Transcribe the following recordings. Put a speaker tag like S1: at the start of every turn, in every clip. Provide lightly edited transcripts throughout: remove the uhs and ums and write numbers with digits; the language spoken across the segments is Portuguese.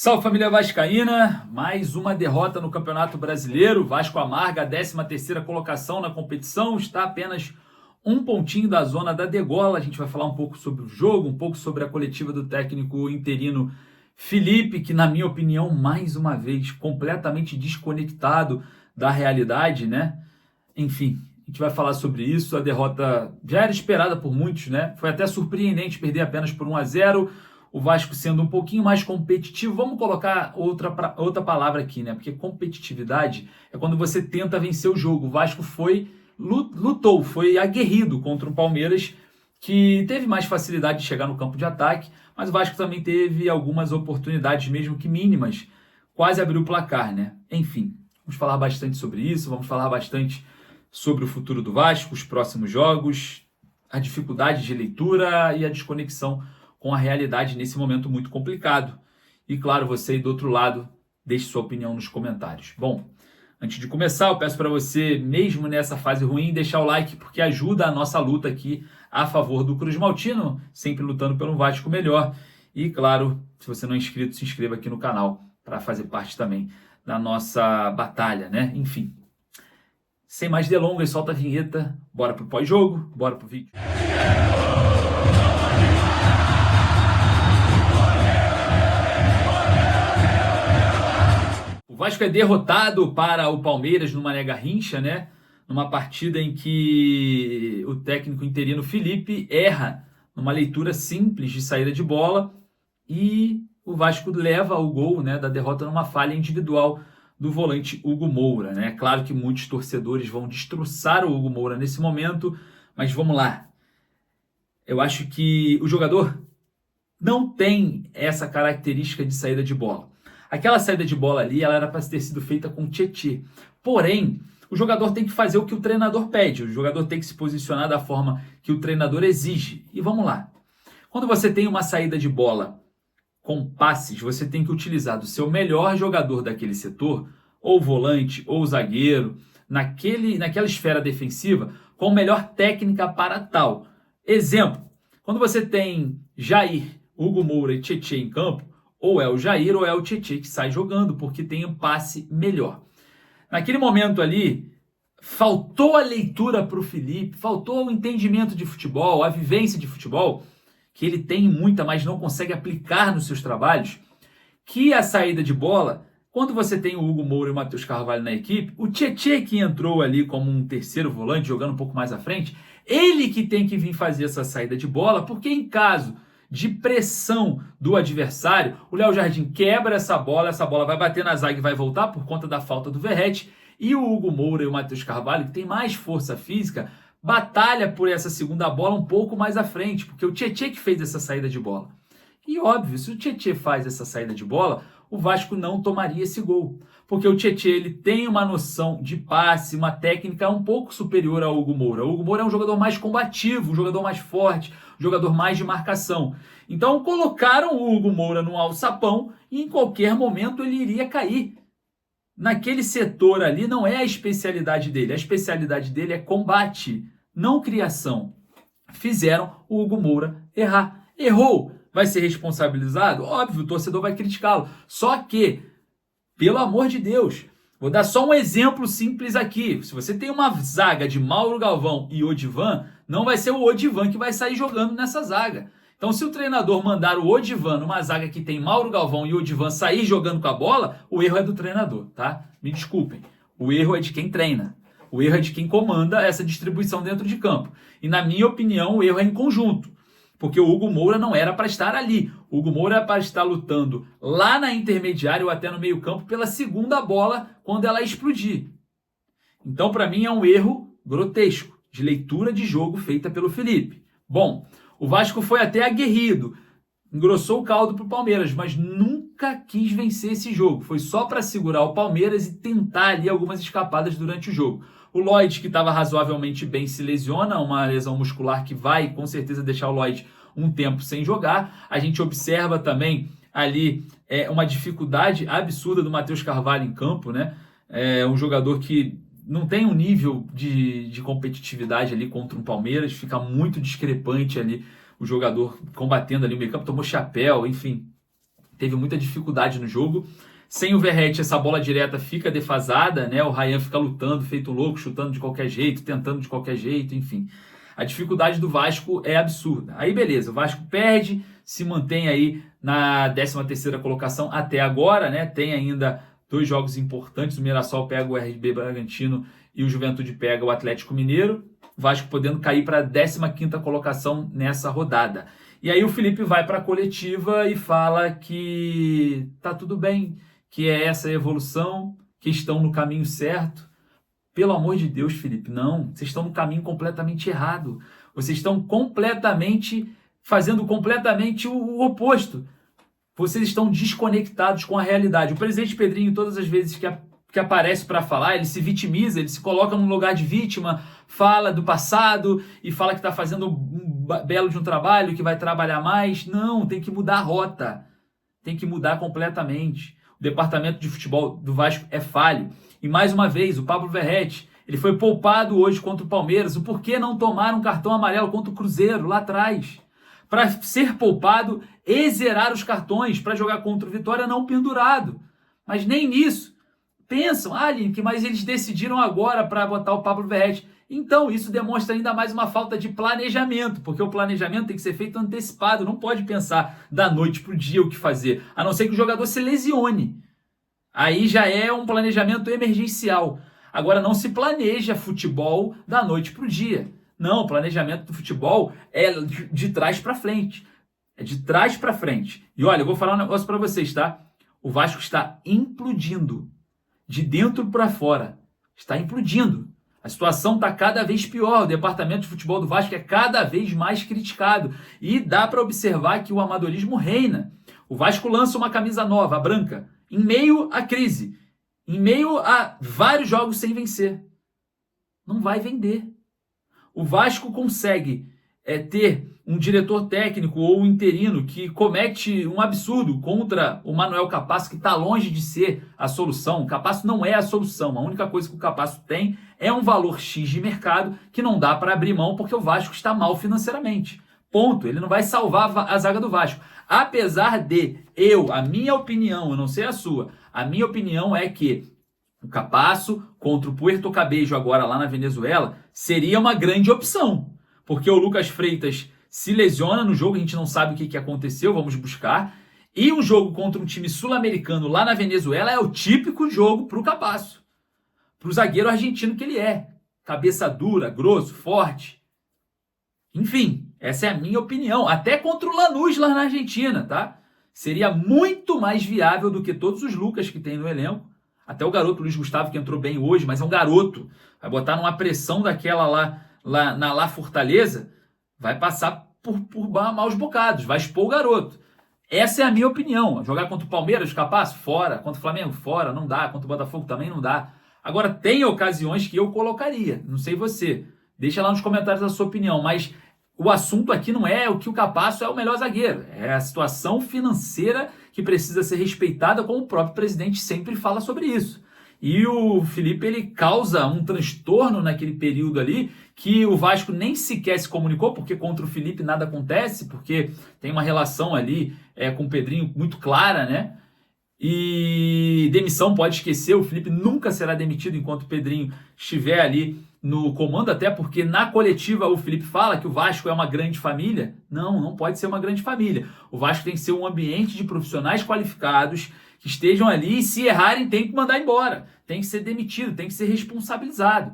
S1: Salve, família vascaína, mais uma derrota no Campeonato Brasileiro. Vasco amarga a 13ª colocação na competição, está apenas um pontinho da zona da degola. A gente vai falar um pouco sobre o jogo, um pouco sobre a coletiva do técnico interino Felipe, que na minha opinião, mais uma vez, completamente desconectado da realidade, né? Enfim, a gente vai falar sobre isso. A derrota já era esperada por muitos, né? Foi até surpreendente perder apenas por 1-0. O Vasco sendo um pouquinho mais competitivo. Vamos colocar outra palavra aqui, né? Porque competitividade é quando você tenta vencer o jogo. O Vasco lutou, foi aguerrido contra o Palmeiras, que teve mais facilidade de chegar no campo de ataque, mas o Vasco também teve algumas oportunidades, mesmo que mínimas, quase abriu o placar, né? Enfim, vamos falar bastante sobre isso, vamos falar bastante sobre o futuro do Vasco, os próximos jogos, a dificuldade de leitura e a desconexão com a realidade nesse momento muito complicado. E claro, você aí do outro lado, deixe sua opinião nos comentários. Bom, antes de começar, eu peço para você, mesmo nessa fase ruim, deixar o like, porque ajuda a nossa luta aqui a favor do Cruz Maltino, sempre lutando pelo Vasco melhor. E claro, se você não é inscrito, se inscreva aqui no canal para fazer parte também da nossa batalha, né? Enfim, sem mais delongas, solta a vinheta, bora pro pós-jogo, bora pro vídeo. O Vasco é derrotado para o Palmeiras no Mané Garrincha, né? Numa partida em que o técnico interino Felipe erra numa leitura simples de saída de bola e o Vasco leva o gol, né, da derrota numa falha individual do volante Hugo Moura, né? Claro que muitos torcedores vão destroçar o Hugo Moura nesse momento, mas vamos lá. Eu acho que o jogador não tem essa característica de saída de bola. Aquela saída de bola ali, ela era para ter sido feita com Tietê. Porém, o jogador tem que fazer o que o treinador pede. O jogador tem que se posicionar da forma que o treinador exige. E vamos lá. Quando você tem uma saída de bola com passes, você tem que utilizar do seu melhor jogador daquele setor, ou volante, ou zagueiro, naquela esfera defensiva, com melhor técnica para tal. Exemplo, quando você tem Jair, Hugo Moura e Tietê em campo, ou é o Jair ou é o Tietê que sai jogando, porque tem um passe melhor. Naquele momento ali, faltou a leitura para o Felipe, faltou o entendimento de futebol, a vivência de futebol, que ele tem muita, mas não consegue aplicar nos seus trabalhos, que a saída de bola, quando você tem o Hugo Moura e o Matheus Carvalho na equipe, o Tietê que entrou ali como um terceiro volante, jogando um pouco mais à frente, ele que tem que vir fazer essa saída de bola, porque em caso de pressão do adversário, o Léo Jardim quebra essa bola vai bater na zaga e vai voltar por conta da falta do Verratti, e o Hugo Moura e o Matheus Carvalho, que tem mais força física, batalha por essa segunda bola um pouco mais à frente, porque o Tietê que fez essa saída de bola. E óbvio, se o Tietê faz essa saída de bola, o Vasco não tomaria esse gol. Porque o Tietê, ele tem uma noção de passe, uma técnica um pouco superior ao Hugo Moura. O Hugo Moura é um jogador mais combativo, um jogador mais forte, um jogador mais de marcação. Então colocaram o Hugo Moura no alçapão e em qualquer momento ele iria cair. Naquele setor ali não é a especialidade dele. A especialidade dele é combate, não criação. Fizeram o Hugo Moura errar. Errou. Vai ser responsabilizado? Óbvio, o torcedor vai criticá-lo. Só que, pelo amor de Deus, vou dar só um exemplo simples aqui. Se você tem uma zaga de Mauro Galvão e Odivan, não vai ser o Odivan que vai sair jogando nessa zaga. Então, se o treinador mandar o Odivan numa zaga que tem Mauro Galvão e Odivan sair jogando com a bola, o erro é do treinador, tá? Me desculpem. O erro é de quem treina. O erro é de quem comanda essa distribuição dentro de campo. E, na minha opinião, o erro é em conjunto. Porque o Hugo Moura não era para estar ali. O Hugo Moura era para estar lutando lá na intermediária ou até no meio campo pela segunda bola quando ela explodir. Então, para mim, é um erro grotesco de leitura de jogo feita pelo Felipe. Bom, o Vasco foi até aguerrido, engrossou o caldo para o Palmeiras, mas nunca quis vencer esse jogo. Foi só para segurar o Palmeiras e tentar ali algumas escapadas durante o jogo. O Lloyd, que estava razoavelmente bem, se lesiona, uma lesão muscular que vai com certeza deixar o Lloyd um tempo sem jogar. A gente observa também ali uma dificuldade absurda do Matheus Carvalho em campo, né? É um jogador que não tem um nível de competitividade ali contra um Palmeiras, fica muito discrepante ali o jogador combatendo ali o meio campo, tomou chapéu, enfim. teve muita dificuldade no jogo. Sem o Verratti, essa bola direta fica defasada, né? O Ryan fica lutando, feito louco, chutando de qualquer jeito, tentando de qualquer jeito, enfim. A dificuldade do Vasco é absurda. Aí beleza, o Vasco perde, se mantém aí na 13ª colocação até agora, né? Tem ainda 2 jogos importantes, o Mirassol pega o RB Bragantino e o Juventude pega o Atlético Mineiro. O Vasco podendo cair para a 15ª colocação nessa rodada. E aí o Felipe vai para a coletiva e fala que tá tudo bem, que é essa a evolução, que estão no caminho certo. Pelo amor de Deus, Felipe, não. Vocês estão no caminho completamente errado. Vocês estão fazendo completamente o oposto. Vocês estão desconectados com a realidade. O presidente Pedrinho, todas as vezes que aparece para falar, ele se vitimiza, ele se coloca num lugar de vítima, fala do passado e fala que está fazendo um belo de um trabalho, que vai trabalhar mais. Não, tem que mudar a rota. Tem que mudar completamente. O departamento de futebol do Vasco é falho. E mais uma vez, o Pablo Verratti, ele foi poupado hoje contra o Palmeiras. O porquê não tomar um cartão amarelo contra o Cruzeiro lá atrás? Para ser poupado e zerar os cartões para jogar contra o Vitória não pendurado. Mas nem nisso. Pensam, Link, mas eles decidiram agora para botar o Pablo Verratti. Então, isso demonstra ainda mais uma falta de planejamento, porque o planejamento tem que ser feito antecipado, não pode pensar da noite para o dia o que fazer, a não ser que o jogador se lesione. Aí já é um planejamento emergencial. Agora, não se planeja futebol da noite para o dia. Não, o planejamento do futebol é de trás para frente. É de trás para frente. E olha, eu vou falar um negócio para vocês, tá? O Vasco está implodindo. De dentro para fora. Está implodindo. A situação está cada vez pior. O departamento de futebol do Vasco é cada vez mais criticado. E dá para observar que o amadorismo reina. O Vasco lança uma camisa nova, a branca, em meio à crise. Em meio a vários jogos sem vencer. Não vai vender. O Vasco consegue ter um diretor técnico ou um interino que comete um absurdo contra o Manuel Capasso, que está longe de ser a solução. O Capasso não é a solução. A única coisa que o Capasso tem é um valor X de mercado que não dá para abrir mão porque o Vasco está mal financeiramente. Ponto. Ele não vai salvar a zaga do Vasco. Apesar de a minha opinião, eu não sei a sua, a minha opinião é que o Capasso contra o Puerto Cabello agora lá na Venezuela seria uma grande opção. Porque o Lucas Freitas se lesiona no jogo, a gente não sabe o que aconteceu, vamos buscar. E um jogo contra um time sul-americano lá na Venezuela é o típico jogo para o Capasso. Para o zagueiro argentino que ele é. Cabeça dura, grosso, forte. Enfim, essa é a minha opinião. Até contra o Lanús lá na Argentina, tá? Seria muito mais viável do que todos os Lucas que tem no elenco. Até o garoto Luiz Gustavo, que entrou bem hoje, mas é um garoto. Vai botar numa pressão daquela lá na La Fortaleza, vai passar por maus bocados, vai expor o garoto. Essa é a minha opinião. Jogar contra o Palmeiras, capaz? Fora. Contra o Flamengo? Fora. Não dá. Contra o Botafogo também não dá. Agora, tem ocasiões que eu colocaria. Não sei você. Deixa lá nos comentários a sua opinião. Mas o assunto aqui não é o que o Capasso é o melhor zagueiro. É a situação financeira que precisa ser respeitada, como o próprio presidente sempre fala sobre isso. E o Felipe, ele causa um transtorno naquele período ali, que o Vasco nem sequer se comunicou, porque contra o Felipe nada acontece, porque tem uma relação ali com o Pedrinho muito clara, né? E demissão pode esquecer, o Felipe nunca será demitido enquanto o Pedrinho estiver ali no comando, até porque na coletiva o Felipe fala que o Vasco é uma grande família. Não, não pode ser uma grande família. O Vasco tem que ser um ambiente de profissionais qualificados que estejam ali e se errarem tem que mandar embora, tem que ser demitido, tem que ser responsabilizado.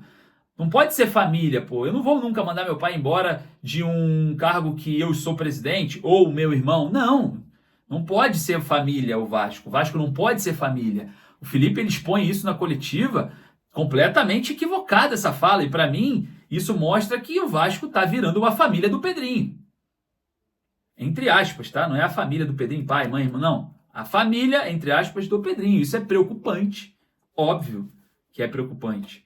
S1: Não pode ser família, pô. Eu não vou nunca mandar meu pai embora de um cargo que eu sou presidente ou o meu irmão. Não, não pode ser família o Vasco. O Vasco não pode ser família. O Felipe, ele expõe isso na coletiva completamente equivocada essa fala. E para mim, isso mostra que o Vasco tá virando uma família do Pedrinho. Entre aspas, tá? Não é a família do Pedrinho, pai, mãe, irmão, não. A família, entre aspas, do Pedrinho. Isso é preocupante. Óbvio que é preocupante.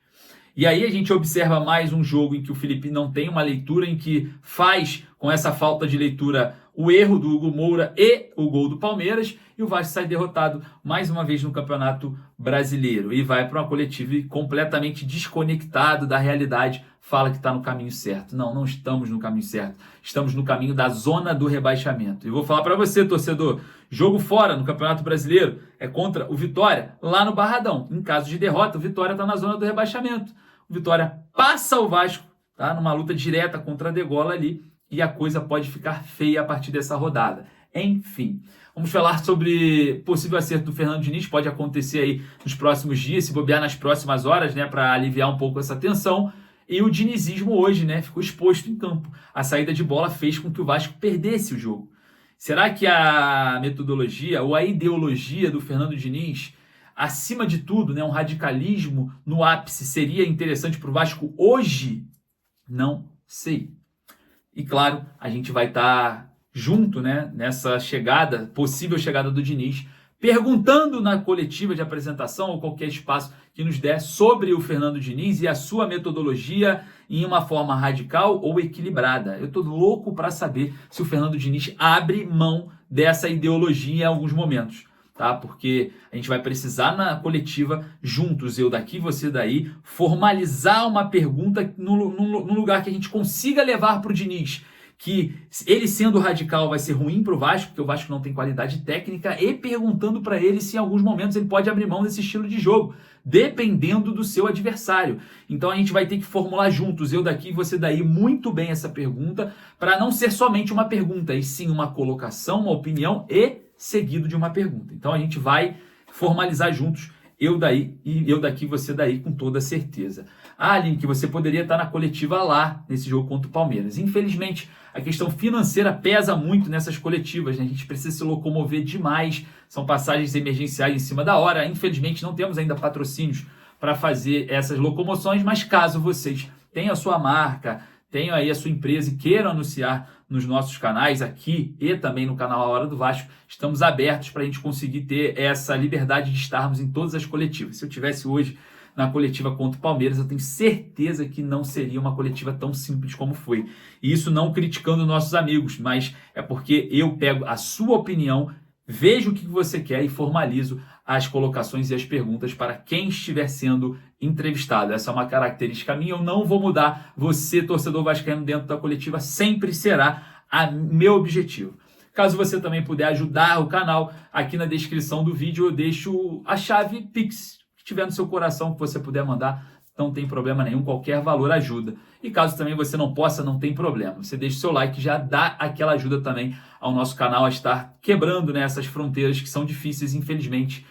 S1: E aí a gente observa mais um jogo em que o Felipe não tem uma leitura, em que faz, com essa falta de leitura, o erro do Hugo Moura e o gol do Palmeiras, e o Vasco sai derrotado mais uma vez no Campeonato Brasileiro e vai para uma coletiva completamente desconectado da realidade, fala que está no caminho certo. Não, não estamos no caminho certo. Estamos no caminho da zona do rebaixamento. E vou falar para você, torcedor, jogo fora no Campeonato Brasileiro é contra o Vitória, lá no Barradão. Em caso de derrota, o Vitória está na zona do rebaixamento. O Vitória passa o Vasco, tá, numa luta direta contra a Degola ali, e a coisa pode ficar feia a partir dessa rodada. Enfim, vamos falar sobre possível acerto do Fernando Diniz, pode acontecer aí nos próximos dias, se bobear nas próximas horas, né, para aliviar um pouco essa tensão. E o dinizismo hoje, né, ficou exposto em campo. A saída de bola fez com que o Vasco perdesse o jogo. Será que a metodologia ou a ideologia do Fernando Diniz, acima de tudo, né, um radicalismo no ápice, seria interessante para o Vasco hoje? Não sei. E claro, a gente vai estar junto, né, nessa chegada, possível chegada do Diniz, perguntando na coletiva de apresentação ou qualquer espaço que nos der sobre o Fernando Diniz e a sua metodologia em uma forma radical ou equilibrada. Eu estou louco para saber se o Fernando Diniz abre mão dessa ideologia em alguns momentos, tá? Porque a gente vai precisar na coletiva, juntos, eu daqui, você daí, formalizar uma pergunta no lugar que a gente consiga levar para o Diniz, que ele sendo radical vai ser ruim para o Vasco, porque o Vasco não tem qualidade técnica, e perguntando para ele se em alguns momentos ele pode abrir mão desse estilo de jogo, dependendo do seu adversário. Então a gente vai ter que formular juntos, eu daqui, você daí, muito bem essa pergunta, para não ser somente uma pergunta, e sim uma colocação, uma opinião e seguido de uma pergunta. Então a gente vai formalizar juntos, eu daí e eu daqui, você daí, com toda certeza. Aline, que você poderia estar na coletiva lá, nesse jogo contra o Palmeiras. Infelizmente, a questão financeira pesa muito nessas coletivas, né? A gente precisa se locomover demais, são passagens emergenciais em cima da hora. Infelizmente, não temos ainda patrocínios para fazer essas locomoções, mas caso vocês tenham a sua marca, tenham aí a sua empresa e queiram anunciar nos nossos canais aqui e também no canal A Hora do Vasco, estamos abertos para a gente conseguir ter essa liberdade de estarmos em todas as coletivas. Se eu tivesse hoje na coletiva contra o Palmeiras, eu tenho certeza que não seria uma coletiva tão simples como foi. E isso não criticando nossos amigos, mas é porque eu pego a sua opinião, vejo o que você quer e formalizo as colocações e as perguntas para quem estiver sendo entrevistado. Essa é uma característica minha, eu não vou mudar. Você, torcedor vascaíno, dentro da coletiva, sempre será meu objetivo. Caso você também puder ajudar o canal, aqui na descrição do vídeo eu deixo a chave Pix, que tiver no seu coração, que você puder mandar, não tem problema nenhum, qualquer valor ajuda. E caso também você não possa, não tem problema. Você deixa o seu like, já dá aquela ajuda também ao nosso canal a estar quebrando, né, essas fronteiras que são difíceis, infelizmente.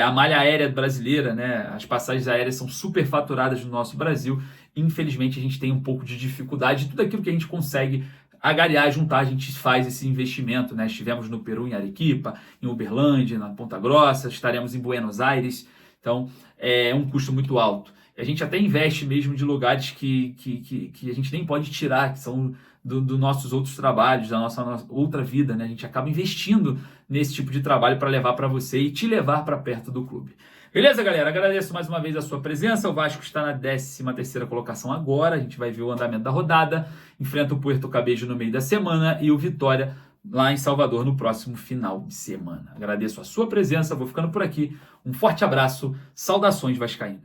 S1: A malha aérea brasileira, né, as passagens aéreas são superfaturadas no nosso Brasil. Infelizmente a gente tem um pouco de dificuldade. Tudo aquilo que a gente consegue agariar, juntar, a gente faz esse investimento, né? Estivemos no Peru, em Arequipa, em Uberlândia, na Ponta Grossa, estaremos em Buenos Aires. Então é um custo muito alto. A gente até investe mesmo de lugares que a gente nem pode tirar, que são dos nossos outros trabalhos, da nossa outra vida, né? A gente acaba investindo nesse tipo de trabalho para levar para você e te levar para perto do clube. Beleza, galera? Agradeço mais uma vez a sua presença. O Vasco está na 13ª colocação agora. A gente vai ver o andamento da rodada. Enfrenta o Puerto Cabello no meio da semana e o Vitória lá em Salvador no próximo final de semana. Agradeço a sua presença. Vou ficando por aqui. Um forte abraço. Saudações vascaínas.